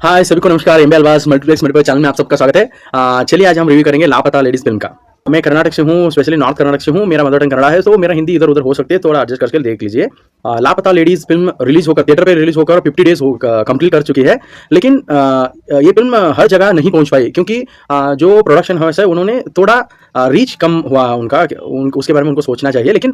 हाय सभी को नमस्कार। MB Alva's multiplex multiplex channel में आप सबका स्वागत है। चलिए आज हम रिव्यू करेंगे लापता लेडीज फिल्म का। मैं कर्नाटक से हूँ, स्पेशली नॉर्थ कर्नाटक से हूँ। मेरा मदर टंग कन्नड़ा है, तो मेरा हिंदी इधर उधर हो सकती है, थोड़ा एडजस्ट करके देख लीजिए। लापता लेडीज फिल्म रिलीज होकर थिएटर पे रिलीज होकर 50 डेज कंप्लीट कर चुकी है, लेकिन ये फिल्म हर जगह नहीं पहुंच पाई क्योंकि जो प्रोडक्शन हाउस है उन्होंने थोड़ा रीच कम हुआ उनका, उसके बारे में उनको सोचना चाहिए, लेकिन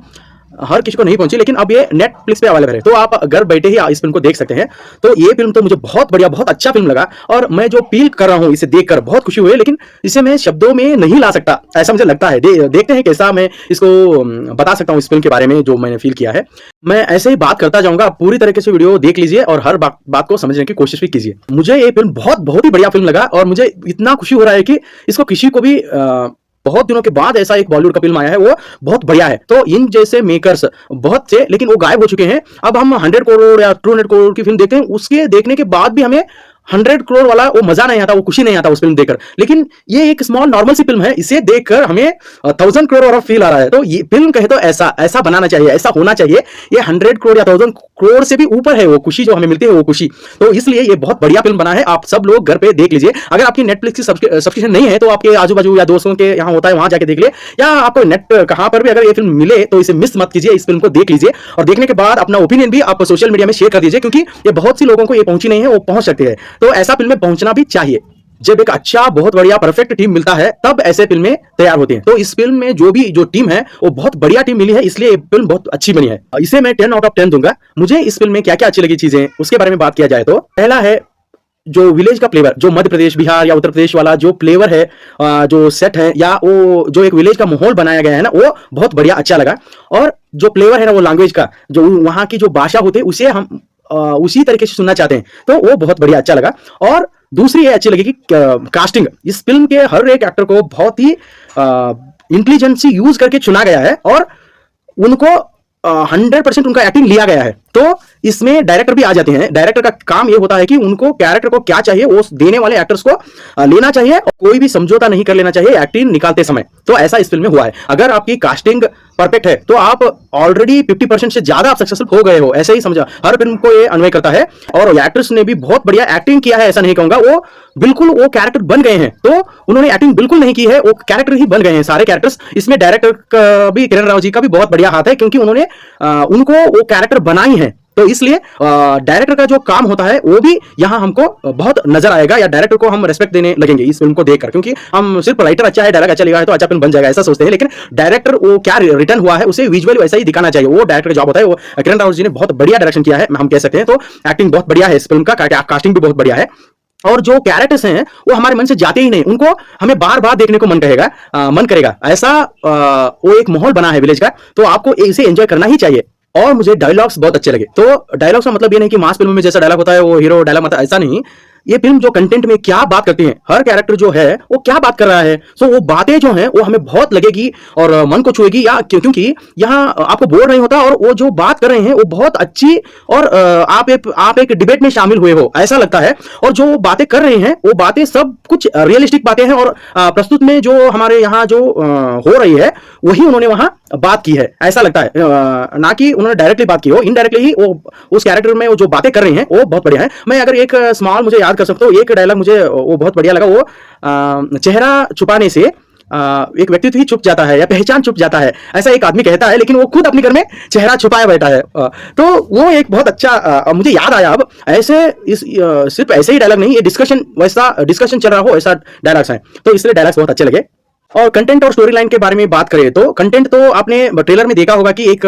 हर किसी को नहीं पहुंची। लेकिन अब ये नेटफ्लिक्स पे अवेलेबल है, तो आप घर बैठे ही इस फिल्म को देख सकते हैं। तो ये फिल्म तो मुझे बहुत बढ़िया, बहुत अच्छा फिल्म लगा और मैं जो फील कर रहा हूँ इसे देखकर बहुत खुशी हुई, लेकिन इसे मैं शब्दों में नहीं ला सकता, ऐसा मुझे लगता है। देखते हैं कैसा मैं इसको बता सकता हूँ इस फिल्म के बारे में जो मैंने फील किया है। मैं ऐसे ही बात करता जाऊंगा, आप पूरी तरीके से वीडियो देख लीजिए और हर बात को समझने की कोशिश भी कीजिए। मुझे ये फिल्म बहुत ही बढ़िया फिल्म लगा और मुझे इतना खुशी हो रहा है कि इसको किसी को भी बहुत दिनों के बाद ऐसा एक बॉलीवुड का फिल्म आया है, वो बहुत बढ़िया है। तो इन जैसे मेकर्स बहुत थे, लेकिन वो गायब हो चुके हैं। अब हम 100 करोड़ या 200 करोड़ की फिल्म देखते हैं, उसके देखने के बाद भी हमें 100 करोड़ वाला वो मजा नहीं आता, वो खुशी नहीं आता उस फिल्म देखकर। लेकिन ये एक स्मॉल नॉर्मल सी फिल्म है, इसे देखकर हमें 1000 करोड़ वाला फील आ रहा है। तो ये फिल्म कहे तो ऐसा बनाना चाहिए, ऐसा होना चाहिए। ये 100 करोड़ या 1000 करोड़ से भी ऊपर है वो खुशी जो हमें मिलती है, वो खुशी। तो इसलिए ये बहुत बढ़िया फिल्म बना है। आप सब लोग घर पे देख लीजिए। अगर आपकी नेटफ्लिक्स की सब्सक्रिप्शन नहीं है तो आपके आजू बाजू या दोस्तों के यहाँ होता है, वहां जाके देख ले, या आपको नेट कहां पर भी अगर ये फिल्म मिले तो इसे मिस मत कीजिए। इस फिल्म को देख लीजिए और देखने के बाद अपना ओपिनियन भी आप सोशल मीडिया में शेयर कर दीजिए, क्योंकि ये बहुत सी लोगों को ये पहुंची नहीं है, वो पहुंच सकते हैं। तो ऐसा फिल्म में पहुंचना भी चाहिए। जब एक अच्छा, बहुत बढ़िया, परफेक्ट टीम मिलता है तब ऐसे फिल्में तैयार होती हैं। तो इस फिल्म में जो टीम है वो बहुत बढ़िया टीम मिली है, इसलिए ये फिल्म बहुत अच्छी बनी है। इसे मैं 10 आउट ऑफ 10 दूंगा। मुझे इस फिल्म में क्या क्या अच्छी लगी चीजें, उसके बारे में बात किया जाए तो पहला है जो विलेज का फ्लेवर, जो मध्य प्रदेश, बिहार या उत्तर प्रदेश वाला जो फ्लेवर है, जो सेट है या वो जो एक विलेज का माहौल बनाया गया है ना, वो बहुत बढ़िया अच्छा लगा। और जो फ्लेवर है ना, वो लैंग्वेज का, जो वहां की जो भाषा होती है उसे हम उसी तरीके से सुनना चाहते हैं, तो वो बहुत बढ़िया अच्छा लगा। और दूसरी ये अच्छी लगी कि कास्टिंग, इस फिल्म के हर एक एक्टर को बहुत ही इंटेलिजेंसी यूज करके चुना गया है और उनको 100% उनका एक्टिंग लिया गया है। तो इसमें डायरेक्टर भी आ जाते हैं। डायरेक्टर का काम यह होता है कि उनको कैरेक्टर को क्या चाहिए वो देने वाले एक्टर्स को लेना चाहिए और कोई भी समझौता नहीं कर लेना चाहिए एक्टिंग निकालते समय। तो ऐसा इस फिल्म में हुआ है। अगर आपकी कास्टिंग परफेक्ट है तो आप ऑलरेडी 50% से ज्यादा आप सक्सेसफुल हो गए हो, ऐसे ही समझा। हर फिल्म को ये अन्वय करता है और एक्टर्स ने भी बहुत बढ़िया एक्टिंग किया है, ऐसा नहीं कहूंगा। वो बिल्कुल वो कैरेक्टर बन गए हैं, तो उन्होंने एक्टिंग बिल्कुल नहीं की है, वो कैरेक्टर ही बन गए हैं सारे कैरेक्टर्स। इसमें डायरेक्टर का भी, किरण राव जी का भी बहुत बढ़िया हाथ है, क्योंकि उन्होंने उनको वो कैरेक्टर बनाई है। तो इसलिए डायरेक्टर का जो काम होता है वो भी यहाँ हमको बहुत नजर आएगा, या डायरेक्टर को हम रेस्पेक्ट देने लगेंगे इस फिल्म को देखकर, क्योंकि हम सिर्फ राइटर अच्छा है, डायलॉग अच्छा लिखा है तो अच्छा फिल्म बन जाएगा ऐसा सोचते हैं, लेकिन डायरेक्टर वो क्या रिटर्न हुआ है उसे विजुअली वैसा ही दिखाना चाहिए। वो डायरेक्टर का जॉब होता है। वो किरण राव जी ने बहुत बढ़िया डायरेक्शन किया है, हम कह सकते हैं। तो एक्टिंग बहुत बढ़िया है इस फिल्म का, कास्टिंग भी बहुत बढ़िया है और जो कैरेक्टर्स हैं वो हमारे मन से जाते ही नहीं, उनको हमें बार बार देखने को मन करेगा। ऐसा वो एक माहौल बना है विलेज का, तो आपको इसे एंजॉय करना ही चाहिए। और मुझे डायलॉग्स बहुत अच्छे लगे। तो डायलॉग्स का मतलब ये नहीं कि मास फिल्म में जैसा डायलॉग होता है वो हीरो डायलॉग मतलब, ऐसा नहीं। ये फिल्म जो कंटेंट में क्या बात करती है, हर कैरेक्टर जो है वो क्या बात कर रहा है, सो वो बातें जो हैं वो हमें बहुत लगेगी और मन को छुएगी, या क्योंकि यहाँ आपको बोर नहीं होता और वो जो बात कर रहे हैं वो बहुत अच्छी, और आप एक डिबेट में शामिल हुए हो ऐसा लगता है। और जो बातें कर रहे हैं वो बातें सब कुछ रियलिस्टिक बातें हैं, और प्रस्तुत में जो हमारे यहाँ जो हो रही है वही उन्होंने वहां बात की है, ऐसा लगता है। ना कि उन्होंने डायरेक्टली बात की हो, इनडायरेक्टली ही वो उस कैरेक्टर में वो जो बातें कर रहे हैं वो बहुत बढ़िया है। मैं अगर एक स्मॉल मुझे याद कर सकता हूँ, एक डायलॉग मुझे वो बहुत बढ़िया लगा। वो चेहरा छुपाने से एक व्यक्तित्व ही छुप जाता है या पहचान छुप जाता है, ऐसा एक आदमी कहता है, लेकिन वो खुद अपने घर में चेहरा छुपाया बैठा है। तो वो एक बहुत अच्छा मुझे याद आया। अब ऐसे सिर्फ ऐसे ही डायलॉग नहीं, ये वैसा डिस्कशन चल रहा हो ऐसा डायलॉग्स हैं, तो इसलिए डायलॉग्स बहुत अच्छे लगे। और कंटेंट और स्टोरी लाइन के बारे में बात करें तो कंटेंट तो आपने ट्रेलर में देखा होगा कि एक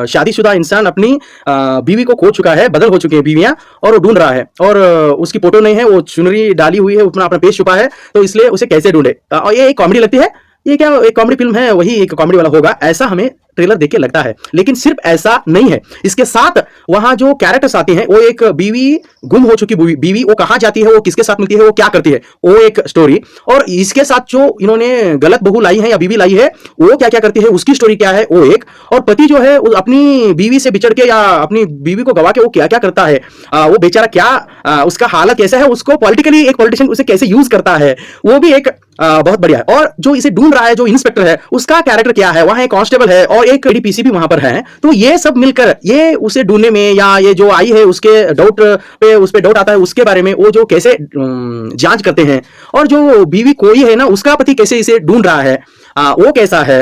शादीशुदा इंसान अपनी बीवी को खो चुका है, बदल हो चुकी है बीवियां, और वो ढूंढ रहा है, और उसकी फोटो नहीं है, वो चुनरी डाली हुई है, अपना पेज छुपा है, तो इसलिए उसे कैसे ढूंढे। और ये एक कॉमेडी लगती है, ये क्या एक कॉमेडी फिल्म है, वही एक कॉमेडी वाला होगा ऐसा हमें ट्रेलर देख के लगता है। लेकिन सिर्फ ऐसा नहीं है, इसके साथ वहां जो कैरेक्टर्स आते हैं, वो एक बीवी, गुम हो चुकी बीवी, वो कहां जाती है, वो किसके साथ मिलती है, वो क्या करती है, वो एक स्टोरी। और इसके साथ जो इन्होंने गलत बहू लाई है या बीवी लाई है, वो क्या क्या करती है, उसकी स्टोरी क्या है, वो एक। और पति जो है अपनी बीवी से बिछड़ के या अपनी बीवी को गवा के वो क्या क्या करता है, वो बेचारा क्या, उसका हालत कैसा है, उसको पॉलिटिकली एक पॉलिटिशियन उसे कैसे यूज करता है, वो भी एक बहुत बढ़िया है। और जो इसे ढूंढ रहा है, जो इंस्पेक्टर है, उसका कैरेक्टर क्या है, वहां एक कांस्टेबल है और और एक डीपीसी भी वहां पर है। तो ये सब मिलकर ये उसे ढूंढने में, या ये जो आई है उसके डाउट पे, उस पे डाउट आता है उसके बारे में, वो जो कैसे जांच करते हैं, और जो बीवी कोई है ना उसका पति कैसे इसे ढूंढ रहा है, वो कैसा है।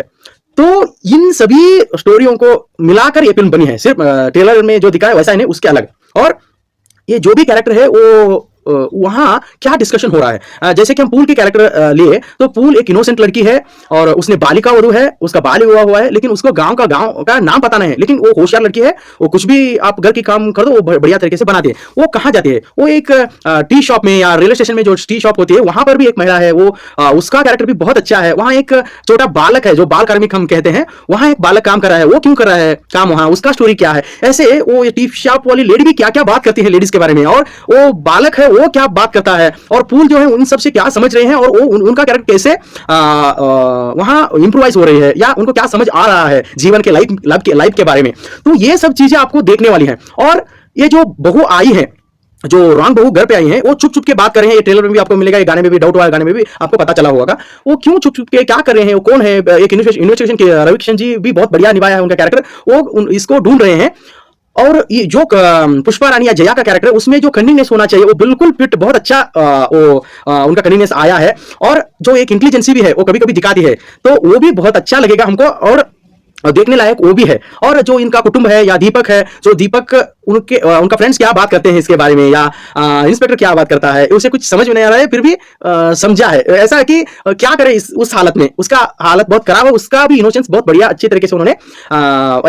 तो इन सभी स्टोरियों को मिलाकर ये फिल्म बनी है। सिर्फ ट्रेलर में जो दिखाया वैसा ही नहीं, उसके अलग। और ये जो भी कैरेक्टर है वो वहां क्या डिस्कशन हो रहा है, जैसे कि हम पूल के कैरेक्टर लिए तो पूल एक इनोसेंट लड़की है और उसने बालिका वधू है, उसका बाल हुआ हुआ है, लेकिन उसको गांव का नाम पता नहीं है, लेकिन वो होशियार लड़की है। वो कुछ भी आप घर की काम कर दो वो बढ़िया तरीके से बनाती है। वो कहाँ जाती है, वो एक टी शॉप में या रेलवे स्टेशन में जो टी शॉप होती है वहां पर भी एक महिला है, वो उसका कैरेक्टर भी बहुत अच्छा है। वहां एक छोटा बालक है जो बाल कार्मिक हम कहते हैं, वहां एक बालक काम कर रहा है, वो क्यों कर रहा है काम, वहां उसका स्टोरी क्या है। ऐसे वो टी शॉप वाली लेडी भी क्या क्या बात करती है लेडीज के बारे में, और वो बालक है वो क्या बात करता है, और पूल जो है उन सब से क्या समझ रहे हैं, और वो उनका कैरेक्टर कैसे वहां इंप्रोवाइज हो रही है, या उनको क्या समझ आ रहा है जीवन के लाइफ के बारे में। तो ये सब चीजें आपको देखने वाली हैं। और ये जो बहू आई है, जो रॉन्ग बहू घर पे आई हैं, वो चुप चुप के बात कर रहे हैं। ये ट्रेलर में भी आपको मिलेगा, ये गाने में भी डाउट हुआ है, गाने में भी आपको पता चला होगा वो क्यों चुप चुप के क्या कर रहे हैं, वो कौन है। एक इन्वेस्टिगेशन के रवि किशन जी भी बहुत बढ़िया निभाया है उनका कैरेक्टर, वो इसको ढूंढ रहे हैं। और ये जो पुष्पा रानी या जया का कैरेक्टर है उसमें जो कन्निंगनेस होना चाहिए वो बिल्कुल फिट, बहुत अच्छा उनका कन्निंगनेस आया है। और जो एक इंटेलिजेंसी भी है वो कभी कभी दिखाती है, तो वो भी बहुत अच्छा लगेगा हमको और देखने लायक वो भी है। और जो इनका कुटुंब है या दीपक है, जो दीपक उनका फ्रेंड्स क्या बात करते हैं इसके बारे में, या इंस्पेक्टर क्या बात करता है, उसे कुछ समझ में नहीं आ रहा है, फिर भी समझा है। ऐसा है कि क्या करे उस हालत में, उसका हालत बहुत खराब है, उसका भी इनोसेंस बहुत बढ़िया अच्छे तरीके से उन्होंने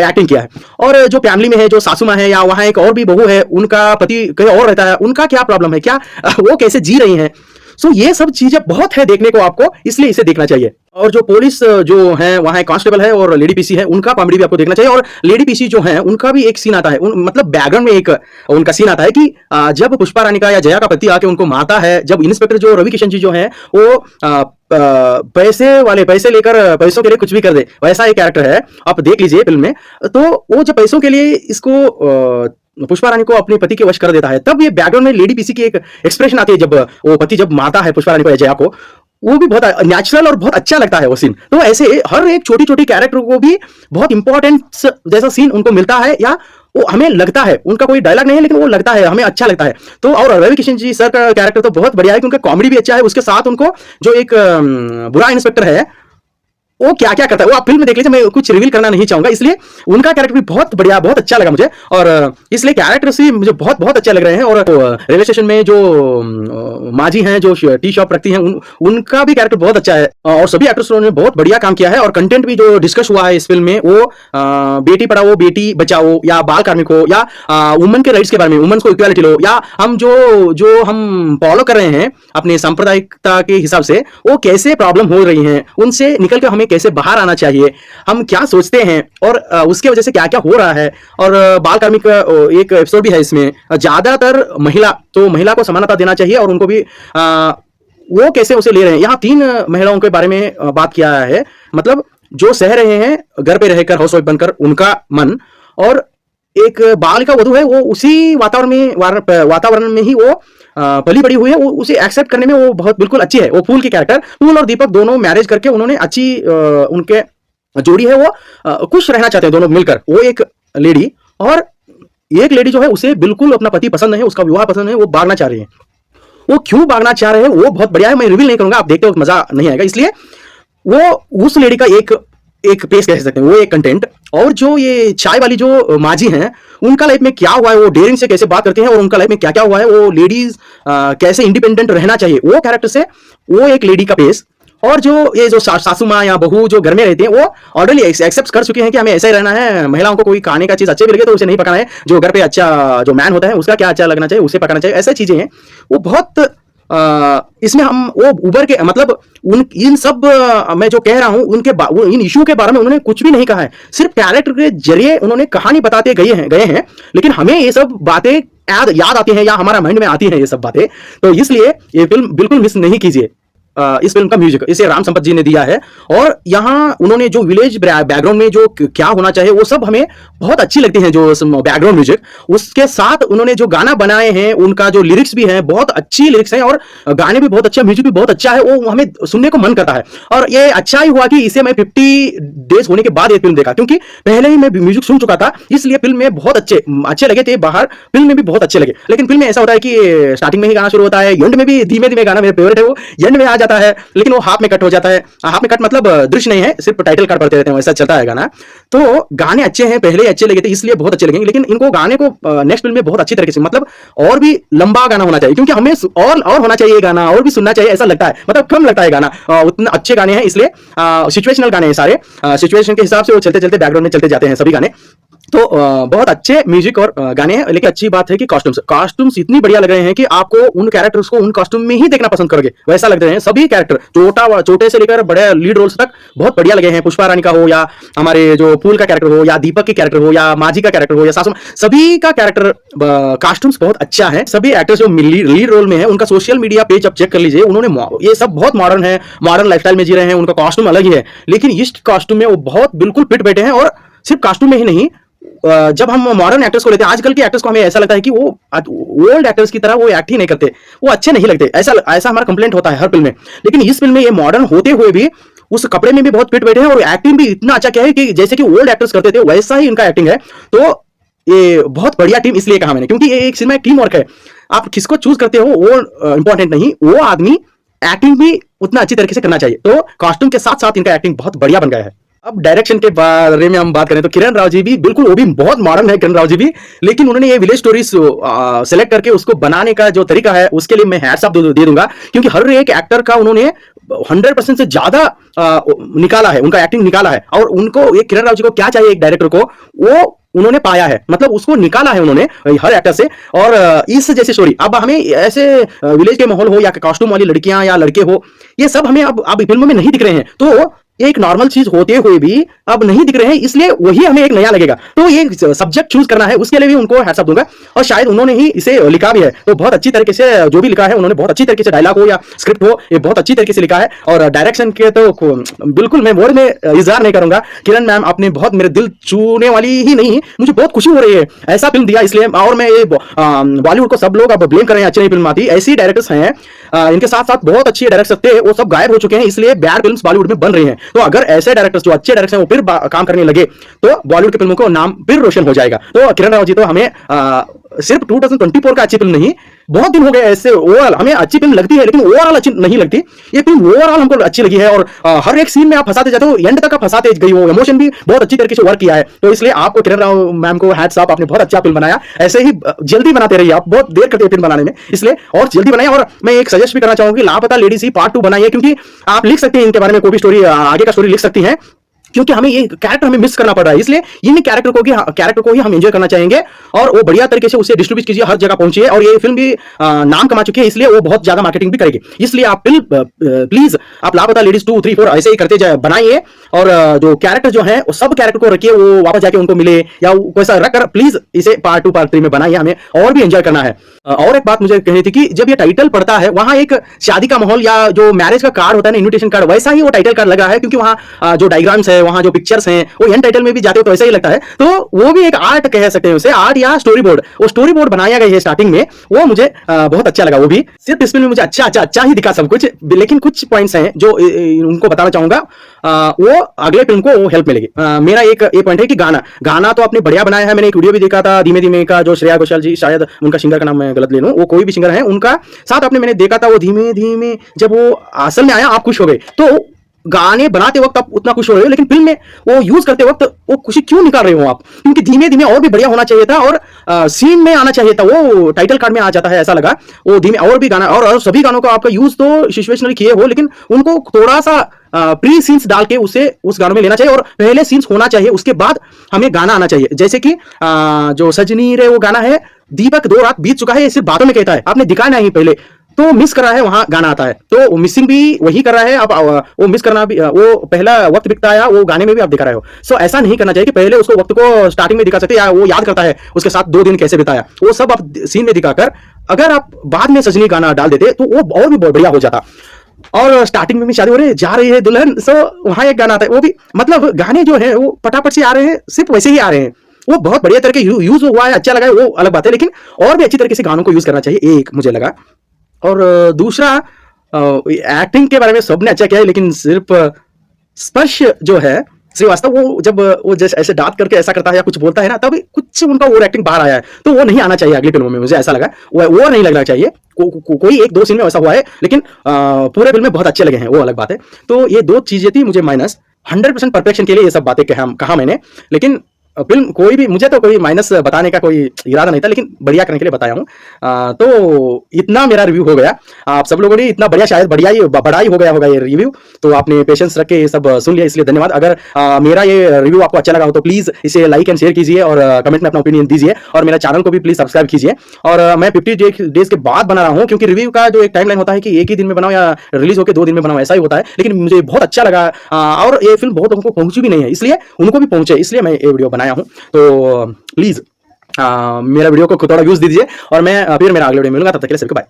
एक्टिंग किया है। और जो फैमिली में है, जो सासू माँ है, या वहां एक और भी बहू है, उनका पति कहीं और रहता है, उनका क्या प्रॉब्लम है, क्या वो कैसे जी रही है। सो ये सब चीजें बहुत है देखने को आपको, इसलिए इसे देखना चाहिए। और जो पुलिस जो है वहां एक कांस्टेबल है और लेडी पीसी है, उनका कॉमेडी भी आपको देखना चाहिए। और लेडी पीसी जो है उनका भी एक सीन आता है, मतलब बैकग्राउंड में एक उनका सीन आता है कि जब पुष्पा रानी का या जया का पति आके उनको मारता है, जब इंस्पेक्टर जो रवि किशन जी जो है वो पैसे लेकर पैसों के लिए कुछ भी कर दे, वैसा एक कैरेक्टर है, आप देख लीजिए फिल्म में। तो वो जब पैसों के लिए इसको पुष्पा रानी को अपने पति के वश कर देता है, तब ये बैकग्राउंड में लेडी पीसी की एक एक्सप्रेशन आती है, जब वो पति जब मारता है पुष्पा रानी को या जया को, वो भी बहुत नेचुरल और बहुत अच्छा लगता है वो सीन। तो ऐसे हर एक छोटी छोटी कैरेक्टर को भी बहुत इंपॉर्टेंट जैसा सीन उनको मिलता है, या वो हमें लगता है, उनका कोई डायलॉग नहीं है लेकिन वो लगता है, हमें अच्छा लगता है। तो और रवि किशन जी सर का कैरेक्टर तो बहुत बढ़िया है, क्योंकि कॉमेडी भी अच्छा है, उसके साथ उनको जो एक बुरा इंस्पेक्टर है वो क्या क्या करता है वो आप फिल्म में देख लीजिए, मैं कुछ रिवील करना नहीं चाहूंगा, इसलिए उनका कैरेक्टर भी बहुत बढ़िया, बहुत अच्छा लगा मुझे। और इसलिए कैरेक्टर्स भी मुझे बहुत बहुत अच्छे लग रहे हैं। और रेलवे स्टेशन में जो माजी हैं, जो टी शॉप रखती हैं, उनका भी कैरेक्टर बहुत अच्छा है। और सभी एक्टर्स ने बहुत बढ़िया काम किया है। और कंटेंट भी जो डिस्कस हुआ है इस फिल्म में, वो बेटी पढ़ाओ बेटी बचाओ, या बाल कार्मिक हो, या वुमेन के राइट्स के बारे में, वुमेन को इक्वालिटी लो, या हम जो हम फॉलो कर रहे हैं अपने सांप्रदायिकता के हिसाब से, वो कैसे प्रॉब्लम हो रही हैं, उनसे निकल कर हमें कैसे बाहर आना चाहिए, हम क्या सोचते हैं, और उसके वजह से क्या क्या हो रहा है। और बाल कार्मिक एक एपिसोड भी है इसमें, ज्यादातर महिला को समानता देना चाहिए, और उनको भी वो कैसे उसे ले रहे हैं। यहाँ 3 महिलाओं के बारे में बात किया है, मतलब जो सह रहे हैं घर पे रहकर हाउसवाइफ बनकर उनका मन, और एक बालिका वधू है, वो उसी वातावरण में ही वो पली बड़ी हुई है, वो उसे एक्सेप्ट करने में वो बहुत बिल्कुल अच्छी है। वो फूल की कैरेक्टर, फूल और दीपक दोनों मैरिज करके उन्होंने अच्छी उनके जोड़ी है, वो खुश रहना चाहते हैं दोनों मिलकर। वो एक लेडी, और एक लेडी जो है उसे बिल्कुल अपना पति पसंद नहीं है, उसका विवाह पसंद है, वो भागना चाह रही है। वो क्यों भागना चाह रहे हैं वो बहुत बढ़िया है, मैं रिवील नहीं करूंगा, आप देखते हो मजा नहीं आएगा, इसलिए वो उस लेडी का एक पेश कह सकते हैं, वो एक कंटेंट। और जो ये चाय वाली जो माजी हैं, उनका लाइफ में क्या हुआ है, वो डेयरिंग से कैसे बात करते हैं, और उनका लाइफ में क्या क्या हुआ है, वो लेडीज कैसे इंडिपेंडेंट रहना चाहिए, वो कैरेक्टर से वो एक लेडी का पेश। और ये जो सासू माँ या बहू जो घर में रहती है, वो ऑलरेडी एक्सेप्ट कर चुके हैं कि हमें ऐसा ही रहना है, महिलाओं को कोई खाने का चीज अच्छे भी लगे तो उसे नहीं पकाना है, जो घर पे अच्छा जो मैन होता है उसका क्या अच्छा लगना चाहिए, उसे पकाना चाहिए, ऐसी चीजें हैं। वो बहुत इसमें हम वो उबर के मतलब इन सब मैं जो कह रहा हूं इन इशू के बारे में उन्होंने कुछ भी नहीं कहा है, सिर्फ कैरेक्टर के जरिए उन्होंने कहानी बताते गए हैं, लेकिन हमें ये सब बातें याद आती हैं, या हमारा माइंड में आती हैं ये सब बातें। तो इसलिए ये फिल्म बिल्कुल मिस नहीं कीजिए। इस फिल्म का म्यूजिक इसे राम संपत जी ने दिया है। और यहाँ उन्होंने जो विलेज बैकग्राउंड में जो क्या होना चाहिए वो सब हमें बहुत अच्छी लगती है, जो बैकग्राउंड म्यूजिक, उसके साथ उन्होंने जो गाना बनाए हैं उनका जो लिरिक्स भी है बहुत अच्छी लिरिक्स है, और गाने भी बहुत अच्छे, म्यूजिक भी बहुत अच्छा है, वो हमें सुनने को मन करता है। और ये अच्छा ही हुआ कि इसे मैं 50 डेज होने के बाद ये फिल्म देखा, क्योंकि पहले ही मैं म्यूजिक सुन चुका था, इसलिए फिल्म में बहुत अच्छे लगे थे, बाहर फिल्म में भी बहुत अच्छे लगे। लेकिन फिल्म में ऐसा होता है कि स्टार्टिंग में ही गाना शुरू होता है, एंड में भी धीमे धीमे गाना, मेरे फेवरेट है वो, एंड में आ जाता है, लेकिन वो हाफ में कट हो जाता है। हाफ में कट मतलब दृश्य नहीं है, सिर्फ टाइटल कार्ड पढ़ते रहते हैं, वैसा चलता है गाना। तो गाने अच्छे हैं, पहले अच्छे लगे थे इसलिए बहुत अच्छे लगेंगे, लेकिन इनको गाने को नेक्स्ट फिल्म में बहुत अच्छी तरीके से, मतलब और भी लंबा गाना होना चाहिए, क्योंकि हमें और होना चाहिए गाना, और भी सुनना चाहिए, ऐसा लगता है, मतलब कम लगता है गाना, उतने अच्छे गाने हैं। इसलिए सिचुएशनल गाने हैं सारे, सिचुएशन के हिसाब से वो चलते चलते बैकग्राउंड में चलते जाते हैं सभी गाने। तो बहुत अच्छे म्यूजिक और गाने हैं। लेकिन अच्छी बात है कि कॉस्ट्यूम्स इतनी बढ़िया लग रहे हैं कि आपको उन कैरेक्टर्स को उन कॉस्ट्यूम में ही देखना पसंद करोगे, वैसा लग रहे हैं सभी कैरेक्टर, छोटे से लेकर बड़े लीड रोल्स तक बहुत बढ़िया लगे हैं। पुष्पा रानी का हो, या हमारे जो फूल का कैरेक्टर हो, या दीपक की कैरेक्टर हो, या माझी का कैरेक्टर हो, या सासू, सभी का कैरेक्टर कॉस्ट्यूम्स बहुत अच्छा है। सभी एक्टर्स जो लीड रोल में है उनका सोशल मीडिया पेज आप चेक कर लीजिए, उन्होंने ये सब बहुत मॉडर्न है, मॉडर्न लाइफस्टाइल में जी रहे हैं, उनका कॉस्ट्यूम अलग ही है, लेकिन इस कॉस्ट्यूम में वो बहुत बिल्कुल फिट बैठे हैं। और सिर्फ कॉस्ट्यूम में ही नहीं, जब हम मॉडर्न एक्टर्स को लेते हैं, आजकल के एक्टर्स को हमें ऐसा लगता है कि वो ओल्ड एक्टर्स की तरह वो एक्ट ही नहीं करते, वो अच्छे नहीं लगते, ऐसा हमारा कंप्लेंट होता है हर फिल्म में। लेकिन इस फिल्म में ये मॉडर्न होते हुए भी उस कपड़े में भी बहुत फिट बैठे हैं, और एक्टिंग भी इतना अच्छा क्या है कि जैसे कि ओल्ड एक्टर्स करते थे वैसा ही इनका एक्टिंग है। तो ये बहुत बढ़िया टीम इसलिए कहा मैंने, क्योंकि ये एक सिनेमा टीम वर्क है। आप किसको चूज करते हो वो इंपॉर्टेंट नहीं, वो आदमी एक्टिंग भी उतना अच्छी तरीके से करना चाहिए। तो कॉस्ट्यूम के साथ साथ इनका एक्टिंग बहुत बढ़िया बन गया है। अब डायरेक्शन के बारे में हम बात करें तो किरण राव जी भी बिल्कुल, वो भी बहुत मॉडर्न है किरण राव जी भी, लेकिन उन्होंने ये विलेज स्टोरीज सेलेक्ट करके उसको बनाने का जो तरीका है उसके लिए मैं हैट्स ऑफ दे दूंगा, क्योंकि हर एक एक्टर का उन्होंने 100% से ज्यादा निकाला है, उनका एक्टिंग निकाला है। और उनको ये किरण राव जी को क्या चाहिए एक डायरेक्टर को, वो उन्होंने पाया है, मतलब उसको निकाला है उन्होंने हर एक्टर से। और इस जैसी स्टोरी अब हमें ऐसे विलेज के माहौल हो या कॉस्ट्यूम वाली लड़कियां या लड़के हो, ये सब हमें अब फिल्मों में नहीं दिख रहे हैं। तो एक नॉर्मल चीज होते हुए भी अब नहीं दिख रहे हैं, इसलिए वही हमें एक नया लगेगा। तो ये सब्जेक्ट चूज करना है, उसके लिए भी उनको हैट्स ऑफ दूंगा। और शायद उन्होंने ही इसे लिखा भी है, तो बहुत अच्छी तरीके से जो भी लिखा है उन्होंने, बहुत अच्छी तरीके से डायलॉग हो या स्क्रिप्ट हो, ये बहुत अच्छी तरीके से लिखा है। और डायरेक्शन के तो बिल्कुल मैं वर्ड में इजहार नहीं करूंगा, किरण मैम आपने बहुत मेरे दिल छूने वाली ही नहीं, मुझे बहुत खुशी हो रही है ऐसा फिल्म दिया इसलिए। और मैं ये बॉलीवुड को सब लोग अब ब्लेम कर रहे हैं अच्छी नहीं फिल्म आती, ऐसी डायरेक्टर्स हैं, इनके साथ साथ बहुत अच्छे डायरेक्टर्स थे, वो सब गायब हो चुके हैं, इसलिए बैड फिल्म्स बॉलीवुड में बन रही हैं। तो अगर ऐसे डायरेक्टर्स जो अच्छे डायरेक्टर्स हैं वो फिर काम करने लगे तो बॉलीवुड की फिल्मों को नाम फिर रोशन हो जाएगा। तो किरण राव जी तो हमें सिर्फ 2024 का अच्छी फिल्म नहीं, बहुत दिन हो गए ऐसे ओवरऑल हमें अच्छी फिल्म लगती है, लेकिन ओवरऑल अच्छी नहीं लगती। ये फिल्म ओवरऑल हमको अच्छी लगी है, और हर एक सीन में आप फंसाते जाते हो, एंड तक आप फंसाते गई हो, इमोशन भी बहुत अच्छी तरीके से वर्क किया है। तो इसलिए आपको किरण राव मैम को हैट्स ऑफ, आपने बहुत अच्छा फिल्म बनाया, ऐसे ही जल्दी बनाते रहिए, आप बहुत देर करते हैं फिल्म बनाने में, इसलिए और जल्दी बनाए। और मैं एक सजेस्ट भी करना चाहूंगी, लापता लेडीज ही पार्ट 2 बनाइए, क्योंकि आप लिख सकते हैं इनके बारे में कोई भी स्टोरी, आगे का स्टोरी लिख सकती हैं, क्योंकि हमें ये कैरेक्टर हमें मिस करना पड़ रहा है, इसलिए इन कैरेक्टर को ही हम एंजॉय करना चाहेंगे, और वो बढ़िया तरीके से उसे डिस्ट्रीब्यूट कीजिए, हर जगह पहुंचिए। और ये फिल्म भी नाम कमा चुकी है, इसलिए वो बहुत ज्यादा मार्केटिंग भी करेगी, इसलिए आप प्लीज आप लापता लेडीज 2, 3, 4 ऐसे ही करते बनाइए। और जो कैरेक्टर जो है वो सब कैरेक्टर को रखिए, वो वापस जाके उनको मिले या वैसा रखकर प्लीज इसे पार्ट 2, पार्ट 3 में बनाइए, हमें और भी एंजॉय करना है। और एक बात मुझे कहनी थी कि जब ये टाइटल पड़ता है वहां एक शादी का माहौल या जो मैरिज का कार्ड होता है ना, इन्विटेशन कार्ड, वैसा ही वो टाइटल कार्ड लगा है, क्योंकि वहां जो डायग्राम्स है, वहां जो पिक्चर्स हैं, वो एंड टाइटल में भी जाते हो तो ऐसा ही लगता है। तो वो भी एक आर्ट कह सकते हैं उसे, आर्ट या स्टोरी बोर्ड, वो स्टोरी बोर्ड बनाया गया है स्टार्टिंग में, वो मुझे बहुत अच्छा लगा। वो भी सिर्फ इस फिल्म में मुझे अच्छा ही दिखा सब कुछ, लेकिन कुछ पॉइंट्स हैं जो उनको बताना चाहूंगा, वो अगले फिल्म को हेल्प मिलेगी। मेरा एक पॉइंट है कि गाना तो आपने बढ़िया बनाया है, मैंने एक वीडियो भी देखा था धीमे धीमे का, जो श्रेया घोषाल जी, शायद उनका सिंगर का नाम मैं गलत ले लूं, वो कोई भी सिंगर है, उनका साथ आपने मैंने देखा था, वो धीमे धीमे जब वो असल में आया आप खुश हो गए। तो गाने बनाते वक्त आप उतना खुश हो रहे हो, लेकिन फिल्म में वो यूज करते वक्त वो खुशी क्यों निकाल रहे हो आप, क्योंकि धीमे धीमे और भी बढ़िया होना चाहिए था, और सीन में आना चाहिए था, वो टाइटल कार्ड में आ जाता है ऐसा लगा। वो धीमे और भी गाना, और सभी गानों का आपका यूज तो सिचुएशनली किए हो, लेकिन उनको थोड़ा सा प्री सीन्स डाल के उसे उस गानों में लेना चाहिए, और पहले सीन्स होना चाहिए, उसके बाद हमें गाना आना चाहिए। जैसे कि जो सजनी रे वो गाना है, दीपक 2 रात बीत चुका है, ये सिर्फ बातों में कहता है, आपने दिखाया नहीं पहले, तो मिस कर रहा है, वहां गाना आता है, तो मिसिंग भी वही कर रहा है आप, वो मिस करना भी, वो पहला वक्त बिकता है वो गाने में भी आप दिखा रहे हो। सो ऐसा नहीं करना चाहिए कि पहले उसको वक्त को स्टार्टिंग में दिखा सकते, या वो याद करता है उसके साथ 2 दिन कैसे बिताया, वो सब आप सीन में दिखाकर अगर आप बाद में सजनी गाना डाल देते तो वो और भी बहुत बढ़िया हो जाता। और स्टार्टिंग में भी शादी हो रही है, जा रही है दुल्हन, सो वहाँ एक गाना आता है, वो भी मतलब गाने जो है वो पटापट से आ रहे हैं, सिर्फ वैसे ही आ रहे हैं। वो बहुत बढ़िया तरीके यूज हुआ है, अच्छा लगा है, वो अलग बात है, लेकिन और भी अच्छी तरीके से गानों को यूज करना चाहिए, एक मुझे लगा। और दूसरा, एक्टिंग के बारे में सबने अच्छा किया है, लेकिन सिर्फ स्पर्श जो है श्रीवास्तव, वो जब वो जैसे ऐसे दांत करके ऐसा करता है या कुछ बोलता है ना, तब कुछ उनका ओवर एक्टिंग बाहर आया है, तो वो नहीं आना चाहिए अगली फिल्मों में, मुझे ऐसा लगा। वो नहीं लगना चाहिए। कोई एक दो सीन में ऐसा हुआ है, लेकिन पूरे फिल्म में बहुत अच्छे लगे हैं, वो अलग बात है। तो ये दो चीजें थी मुझे माइनस। 100% परफेक्शन के लिए ये सब बातें कहा मैंने, लेकिन फिल्म कोई भी, मुझे तो कोई माइनस बताने का कोई इरादा नहीं था, लेकिन बढ़िया करने के लिए बताया हूँ। तो इतना मेरा रिव्यू हो गया। आप सब लोगों ने इतना बढ़िया, शायद बढ़िया ही बड़ा ही हो गया होगा ये रिव्यू, तो आपने पेशेंस रख के ये सब सुन लिया, इसलिए धन्यवाद। अगर मेरा ये रिव्यू आपको अच्छा लगा हो तो प्लीज इसे लाइक एंड शेयर कीजिए और कमेंट में अपना ओपिनियन दीजिए, और मेरा चैनल को भी प्लीज सब्सक्राइब कीजिए। और मैं 50 डेज के बाद बना रहा हूँ, क्योंकि रिव्यू का जो एक टाइमलाइन होता है कि एक ही दिन में बनाओ या रिलीज होकर 2 दिन में बनाओ, ऐसा ही होता है, लेकिन मुझे बहुत अच्छा लगा। और ये फिल्म बहुत लोगों को पहुंची भी नहीं है, इसलिए उनको भी पहुंचे, इसलिए मैं ये वीडियो बनाया हूँ। तो प्लीज मेरा वीडियो को थोड़ा व्यूज दीजिए, और मैं फिर मेरा अगले वीडियो में मिलूंगा, तब तक के लिए सभी को बाय।